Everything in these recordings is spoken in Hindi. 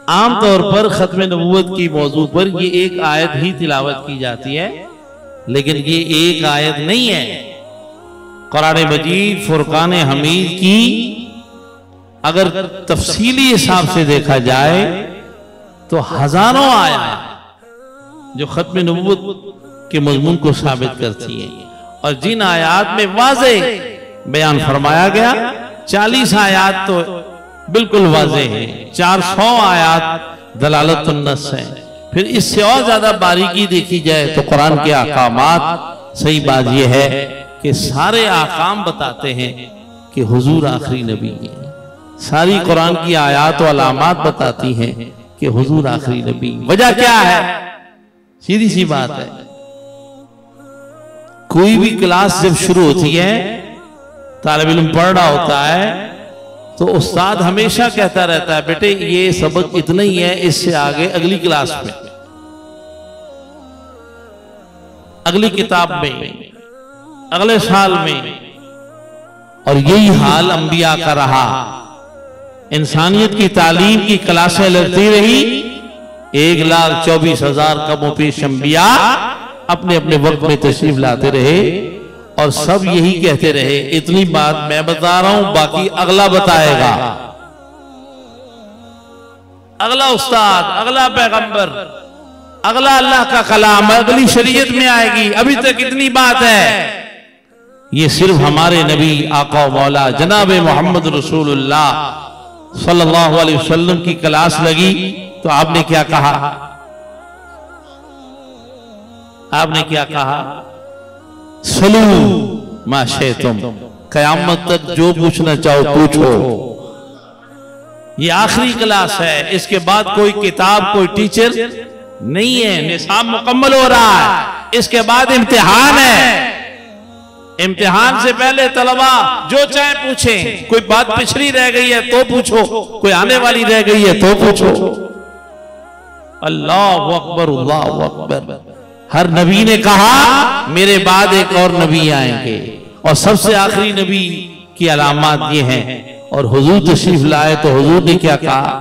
आम तौर पर खत्म नबूवत की मौजू पर ये एक आयत ही तिलावत की जाती है, लेकिन ये एक आयत नहीं है। कुरान मजीद फुरकान हमीद की अगर तफसीली हिसाब से देखा जाए तो हजारों आयत जो खत्म नबूवत के मजमून को साबित करती है, और जिन आयात में वाज़े बयान फरमाया गया 40 आयात तो बिल्कुल वाज़े है, 400 आयात दलालतुन नस है। फिर इससे और ज्यादा बारीकी देखी जाए तो कुरान के अहकामात, सही बात यह है कि सारे अहकाम बताते हैं कि हुजूर आखिरी नबी है। सारी कुरान की आयात और अलामात बताती हैं कि हुजूर आखिरी नबी। वजह क्या है? सीधी सी बात है, कोई भी क्लास जब शुरू होती है, तालिब इल्म पढ़ रहा होता है, तो उस्ताद हमेशा कहता रहता है बेटे ये सबक इतना ही है, इससे आगे अगली क्लास में, अगली किताब में, अगले साल में। और यही हाल अंबिया का रहा। इंसानियत की तालीम की क्लासें लगती रही, 1,24,000 कमो पेश अंबिया अपने अपने वक्त में तशरीफ लाते रहे, और सब यही कहते रहे इतनी बात मैं बता रहा हूं, बाकी अगला बताएगा, अगला उस्ताद, अगला पैगंबर, अगला अल्लाह का कलाम, अगली शरीयत में आएगी, अभी तक इतनी बात है। ये सिर्फ हमारे नबी आका मौला जनाब मोहम्मद रसूलुल्लाह सल्लल्लाहु अलैहि वसल्लम की क्लास लगी तो आपने क्या कहा? आपने क्या कहा? सलू माशे तुम, कयामत तक जो पूछना चाहो पूछो। ये आखिरी क्लास है, इसके बाद कोई किताब, कोई टीचर नहीं है। निसाब मुकम्मल हो रहा है, इसके बाद इम्तिहान है। इम्तिहान से पहले तलबा जो चाहे पूछें, कोई बात पिछड़ी रह गई है तो पूछो, कोई आने वाली रह गई है तो पूछो। अल्लाहु अकबर, अल्लाहु अकबर। हर नबी ने कहा मेरे बाद एक और नबी आएंगे, और सबसे आखिरी नबी की अलामत ये हैं। और हुजूर तशरीफ लाए तो हुजूर ने क्या कहा?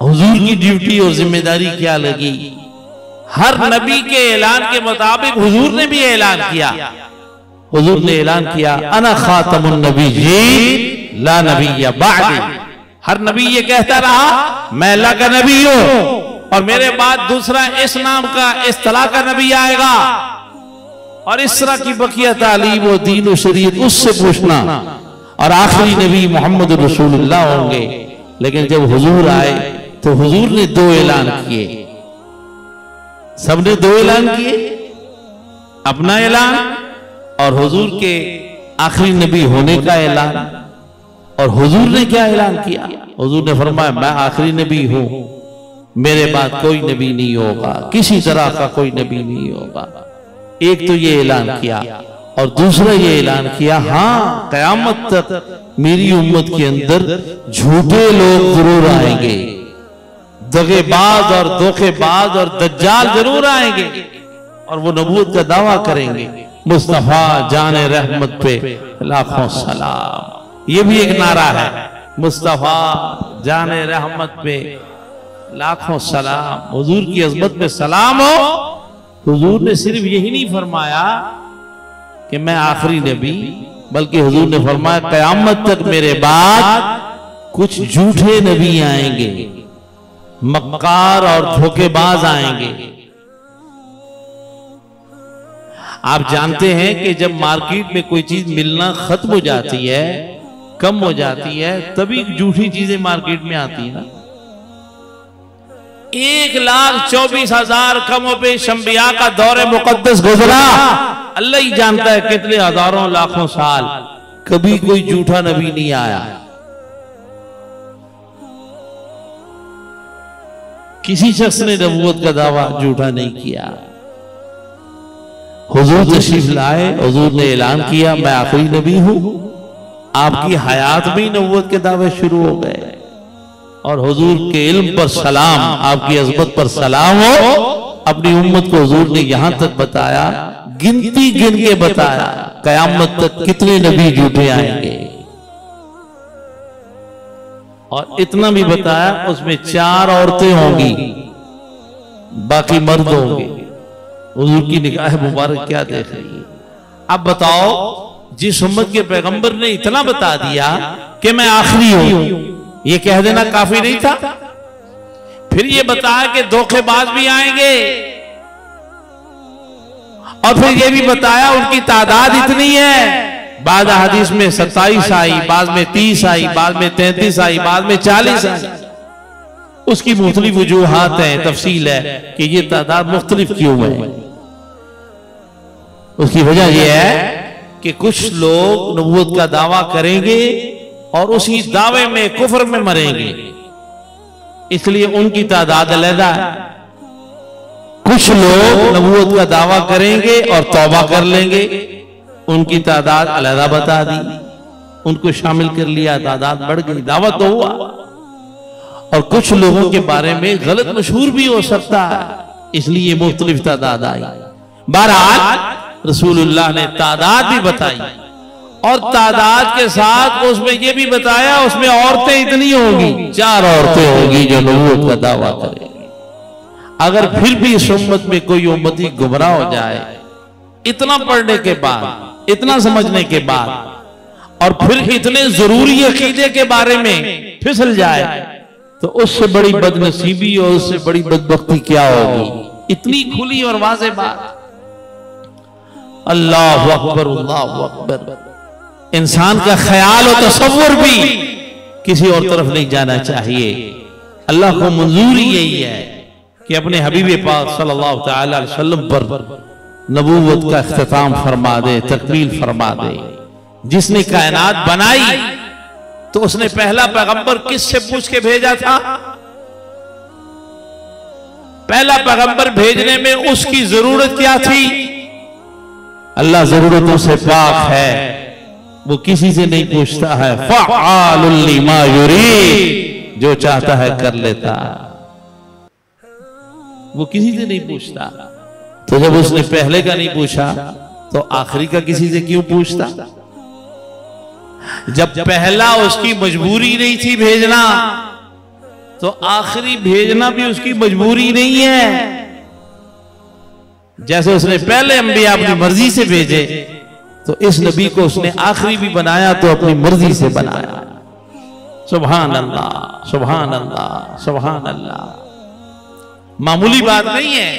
हुजूर की ड्यूटी और जिम्मेदारी क्या लगी? हर नबी के ऐलान के मुताबिक हुजूर ने भी ऐलान किया। हुजूर ने ऐलान किया अना खातमुन नबिय्यीन ला नबिय्य बअदी। हर नबी ये कहता रहा मैं अल्लाह का नबी हूं, और मेरे बाद दूसरा इस नाम का, इस तरह का नबी आएगा, और इस तरह की बकिया तालीम और दीन और शरीयत उससे पूछना, और आखिरी नबी मोहम्मद रसूलुल्लाह होंगे। लेकिन जब हुजूर आए तो हुजूर ने 2 ऐलान किए, सबने 2 ऐलान किए, अपना ऐलान और हुजूर के आखिरी नबी होने का ऐलान। और हुजूर ने क्या ऐलान किया? हुजूर ने फरमाया मैं आखिरी नबी हूं, मेरे बाद कोई नबी नहीं होगा, किसी तरह का कोई नबी नहीं होगा। एक तो ये ऐलान किया, और दूसरा ये ऐलान किया हाँ कयामत तक मेरी उम्मत के अंदर झूठे लोग जरूर आएंगे, दगेबाज और धोखेबाज और दज्जाल जरूर आएंगे, और वो नबूवत का दावा करेंगे। मुस्तफा जाने रहमत पे लाखों सलाम, ये भी एक नारा है, मुस्तफा जाने रहमत पे लाखों सलाम। हुजूर की अज़मत पे सलाम हो। हुजूर ने सिर्फ यही नहीं फरमाया कि मैं आखिरी नबी, बल्कि हुजूर ने फरमाया कयामत तक मेरे बाद कुछ झूठे नबी आएंगे, मक्कार और धोखेबाज आएंगे। आप जानते हैं कि जब मार्केट में कोई चीज मिलना खत्म हो जाती है, कम हो जाती है, तभी झूठी चीजें मार्केट में आती है ना। 1,24,000 कमों पे शंबिया का दौरे मुकद्दस गुजरा, अल्लाह ही जानता है कितने हजारों लाखों साल, कभी कोई झूठा नबी नहीं आया। किसी शख्स ने नबूवत का दावा झूठा नहीं किया। हुजूर तशरीफ लाए, हुजूर ने ऐलान किया मैं आखिरी नबी हूं। आपकी हयात में नबूवत के दावे शुरू हो गए, और हुजूर के इल्म पर सलाम, आपकी अज़मत पर सलाम हो। अपनी उम्मत को हुजूर ने यहां तक बताया, गिनती गिन के बताया कयामत तक कितने नबी झूठे आएंगे। और इतना भी बताया उसमें 4 औरतें होंगी, बाकी मर्द होंगे। हुजूर की निगाह मुबारक क्या देख रही है। अब बताओ, जिस उम्मत के पैगंबर ने इतना बता दिया कि मैं आखिरी हूं, ये कह देना काफी नहीं था? फिर ये बताया कि धोखेबाज भी आएंगे, और फिर ये भी बताया उनकी तादाद इतनी है। बाद हदीस में 27 आई, बाद में 30 आई, बाद में 33 आई, बाद में 40 आई। उसकी मुख्तलिफ वजूहात हैं, तफसील है कि ये तादाद मुख्तलिफ क्यों है। उसकी वजह यह है कि कुछ लोग नबूवत का दावा करेंगे और उसी दावे में कुफ्र में मरेंगे, इसलिए उनकी तादाद अलग है। कुछ लोग नबूवत का दावा करेंगे और तौबा कर लेंगे, उनकी तादाद अलग बता दी, उनको शामिल कर लिया, तादाद बढ़ गई, दावा तो हुआ। और कुछ लोगों के बारे में गलत मशहूर भी हो सकता है, इसलिए मुख्तलिफ तादाद आई। बहरहाल रसूलुल्लाह ने तादाद भी बताई, और तादाद के साथ उसमें यह भी बताया उसमें औरतें इतनी होंगी, 4 औरतें होंगी जो नबूवत का दावा करेंगी। अगर फिर भी इस उम्मत में कोई उम्मती गुमराह हो जाए, इतना पढ़ने के बाद, इतना समझने के बाद, और फिर इतने जरूरी अकीदे के बारे में फिसल जाए, तो उससे बड़ी बदनसीबी और उससे बड़ी बदबख्ती क्या होगी। इतनी खुली और वाज़ेह बात। अल्लाह अकबर, अल्लाह अकबर। इंसान का ख्याल और तसव्वुर भी किसी और तरफ नहीं जाना चाहिए। अल्लाह को मंजूरी यही है कि अपने हबीब पाक सल्लल्लाहु तआला अलैहि वसल्लम पर नबूवत का इख्तिताम फरमा दे, तकमील फरमा दे। जिसने कायनात बनाई तो उसने पहला पैगंबर किससे पूछ के भेजा था? पहला पैगंबर भेजने में उसकी जरूरत क्या थी? अल्लाह जरूरतों से पाक है, वो किसी से नहीं पूछता है। फ़अआलुल लिमा युरीद, जो चाहता है कर लेता, वो किसी से नहीं पूछता। तो जब उसने पहले का नहीं पूछा तो आखिरी का किसी से क्यों पूछता? जब पहला उसकी मजबूरी नहीं थी भेजना, तो आखिरी भेजना भी उसकी मजबूरी नहीं है। जैसे उसने पहले अंबिया अपनी मर्जी से भेजे, तो इस नबी को उसने आखिरी भी बनाया तो अपनी मर्जी से बनाया। सुभान अल्लाह, सुभान अल्लाह, सुभान अल्लाह। मामूली बात नहीं है।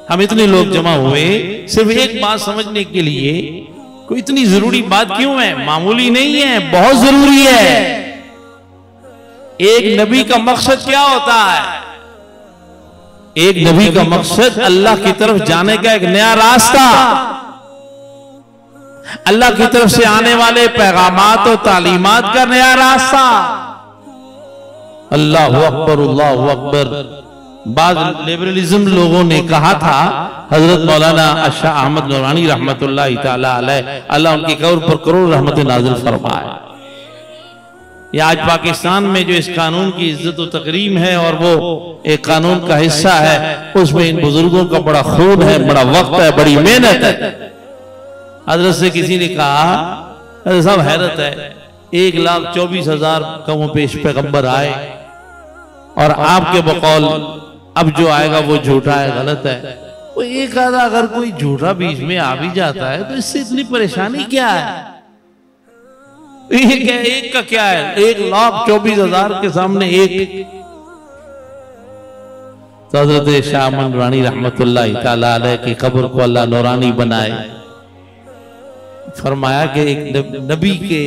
हम इतने लोग जमा हुए सिर्फ एक बात समझने के लिए, कोई इतनी जरूरी बात क्यों है? मामूली नहीं है, बहुत जरूरी है। एक नबी का मकसद क्या होता है? एक नबी का मकसद अल्लाह की तरफ जाने का एक नया रास्ता, अल्लाह की तरफ से आने वाले पैगामात और तालीमात का नया रास्ता। अल्लाह अकबर, अल्लाह अकबर। बाद लिबरलिज्म लोगों ने कहा था, हजरत मौलाना शाह अहमद नूरानी रहमतुल्लाह तआला अलैह, अल्लाह उनकी कब्र पर करोड़ रहमत नाज़िल फरमाए। ये आज पाकिस्तान में जो इस कानून की इज्जत और तकरीम है और वो एक कानून का हिस्सा है, उसमें इन बुजुर्गों का बड़ा खून है, बड़ा वक्त है, बड़ी मेहनत है। हजरत से किसी ने कहा, हजरत साहब हैरत है, 1,24,000 कमों पेश पैगंबर आए और आपके बकौल अब जो आएगा वो झूठा है, गलत है। वो एक आधा अगर कोई झूठा बीच में आ भी जाता है तो इससे इतनी परेशानी क्या है? एक का क्या है? 1,24,000 के सामने एक। तो हजरत शाह नूरानी रहमतुल्लाह तआला अलैह की कब्र को अल्लाह नूरानी बनाए। फरमाया कि एक नबी के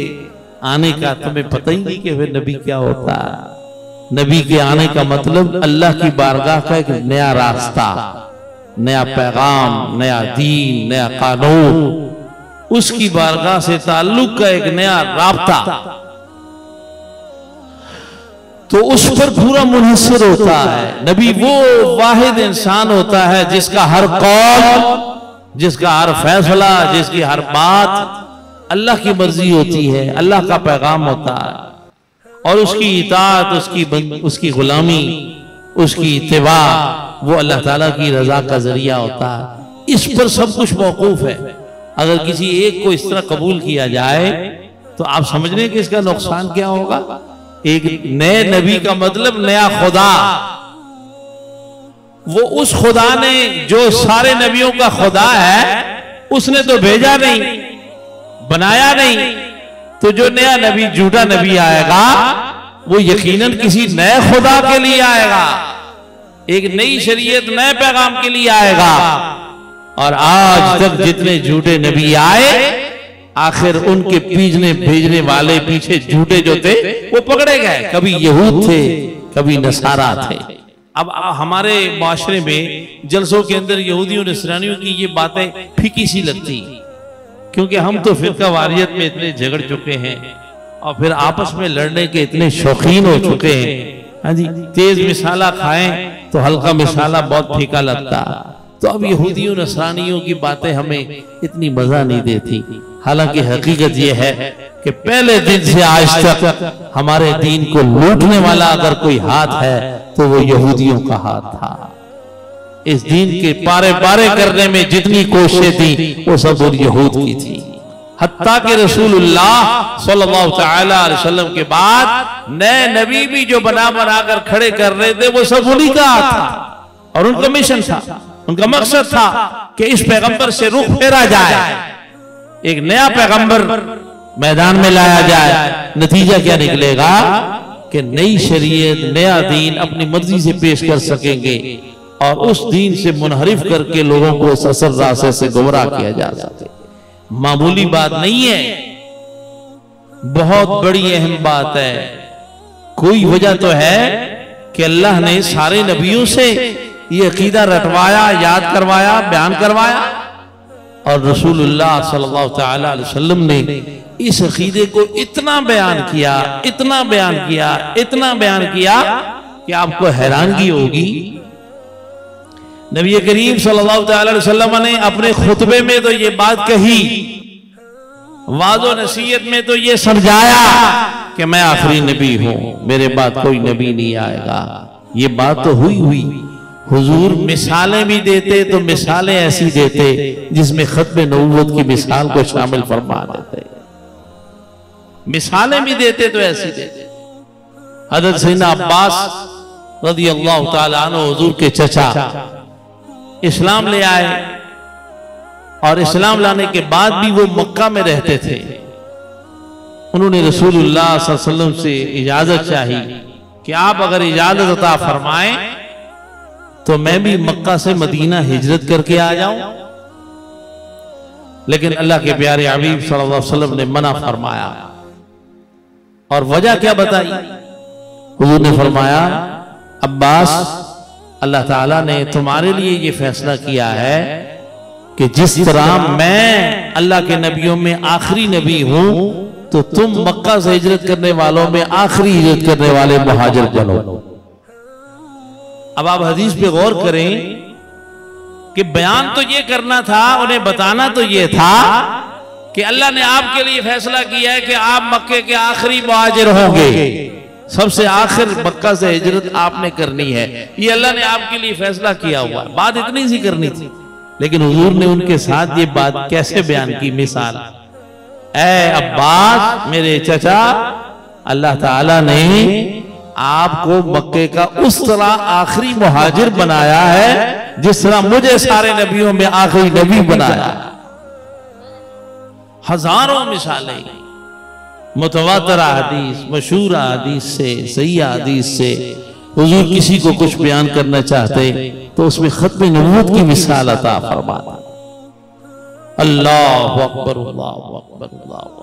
आने का तुम्हें पता ही नहीं कि फिर नबी क्या होता है। नबी के आने का मतलब अल्लाह की बारगाह का एक नया रास्ता, नया पैगाम, नया दीन, नया कानून, उसकी बारगाह से ताल्लुक का एक नया राब्ता। तो उस पर पूरा मुनहसर होता है। नबी वो वाहिद इंसान होता है जिसका हर कौल, जिसका हर फैसला, जिसकी हर बात अल्लाह की मर्जी होती है, अल्लाह का पैगाम होता है, और उसकी इताअत, उसकी गुलामी, उसकी इत्तिबा वो अल्लाह ताला की रजा का जरिया होता है। इस पर सब कुछ मौकूफ है। अगर किसी एक को इस तरह कबूल किया जाए तो आप समझ लें कि इसका नुकसान क्या होगा। एक नए नबी का मतलब नया खुदा। वो उस खुदा ने जो सारे नबियों का खुदा है उसने तो भेजा नहीं, बनाया नहीं। तो जो नया नबी, झूठा नबी आएगा वो यकीनन किसी नए खुदा के लिए आएगा, एक नई शरीयत, नए पैगाम के लिए आएगा। और आज तक जितने झूठे नबी आए, आखिर उनके पीछे भेजने वाले पीछे झूठे जो थे वो पकड़े गए। कभी यहूद थे, कभी नसारा थे। अब हमारे माशरे में जलसों के अंदर यहूदियों नसरानियों की ये बातें फीकी सी लगती, क्योंकि हम तो फिरका वारियत में इतने झगड़ चुके हैं और फिर आपस में लड़ने के इतने शौकीन हो चुके हैं। हाँ जी, तेज मिसाला खाएं तो हल्का मिसाला बहुत फीका लगता। तो अब यहूदियों नसरानियों की बातें हमें इतनी मजा नहीं देती। हालांकि हकीकत यह है कि पहले दिन से आज तक हमारे दीन को लूटने वाला अगर कोई हाथ है तो वो यहूदियों का हाथ था। इस दीन के पारे पारे करने में जितनी कोशिशें थी वो सब उन यहूद की थी। हत्ता के रसूलुल्लाह सल्लल्लाहु अलैहि वसल्लम के बाद नए नबी भी जो बना कर खड़े कर रहे थे वो सब उन्हीं का हाथ था और उनका मिशन था, उनका मकसद था कि इस पैगंबर से रुख फेरा जाए, एक नया पैगंबर मैदान में लाया जाए। नतीजा क्या निकलेगा कि नई शरीयत, नया दीन अपनी मर्जी से पेश कर सकेंगे और उस दीन से मुनहरिफ करके लोगों को इस असर रास्ते से गुमराह किया जा सके। मामूली बात नहीं है, बहुत बड़ी अहम बात है। कोई वजह तो है कि अल्लाह ने सारे नबियों से ये अकीदा रटवाया, याद करवाया, बयान करवाया और रसूलुल्लाह सल्लल्लाहु अलैहि वसल्लम ने इस अकीदे को इतना बयान किया, इतना बयान किया, इतना बयान किया कि आपको हैरानगी होगी। नबी करीम सल्लल्लाहु अलैहि वसल्लम ने अपने खुतबे में तो ये बात कही, वाज़ो नसीहत में तो ये समझाया कि मैं आखिरी नबी हूं, मेरे बाद कोई नबी नहीं आएगा। ये बात तो हुई। हुजूर मिसालें भी देते तो मिसालें ऐसी देते जिसमें खत्म नबूवत की मिसाल को शामिल फरमा देते। मिसालें भी देते तो ऐसी देते। हज़रत सैयदना अब्बास रज़ियल्लाहु ताला अन्हु हुजूर के चचा इस्लाम ले आए और इस्लाम लाने के बाद भी वो मक्का में रहते थे। उन्होंने रसूलुल्लाह सल्लल्लाहु अलैहि वसल्लम से इजाजत चाही कि आप अगर इजाजत अता फरमाएं तो मैं भी मक्का से मदीना हिजरत करके आ जाऊं। लेकिन अल्लाह के प्यारे हबीब सल्लल्लाहु अलैहि वसल्लम ने मना फरमाया। और वजह क्या बताई? हुजूर ने फरमाया, अब्बास, अल्लाह ताला ने तुम्हारे लिए ये फैसला किया है कि जिस तरह मैं अल्लाह के नबियों में आखिरी नबी हूं तो तुम मक्का से हिजरत करने वालों में आखिरी हिजरत करने वाले मुहाजिर बनो। अब आप हदीस पे गौर करें कि बयान तो ये करना था, उन्हें बताना तो ये था कि अल्लाह ने आपके लिए फैसला किया है कि आप मक्के के आखिरी मुहाजिर होंगे, सबसे आखिर मक्का से हिजरत आपने करनी है। ये अल्लाह ने आपके लिए फैसला किया हुआ। बात इतनी सी करनी थी, लेकिन हुजूर ने उनके साथ ये बात कैसे बयान की? मिसाल, ऐ अब्बास, मेरे चचा, अल्लाह ताला ने आपको मक्के का उस तरह आखिरी मुहाजिर बनाया है जिस तरह मुझे सारे नबियों में आखिरी नबी बनाया। हजारों मिसालें मुतवातिर हदीस, मशहूर हदीस से, सही हदीस से हुजूर किसी को कुछ बयान करना चाहते तो उसमें खत्म नबूवत की मिसाल अता फरमाता। अल्लाहु अकबर, अल्लाहु अकबर, अल्लाहु अकबर।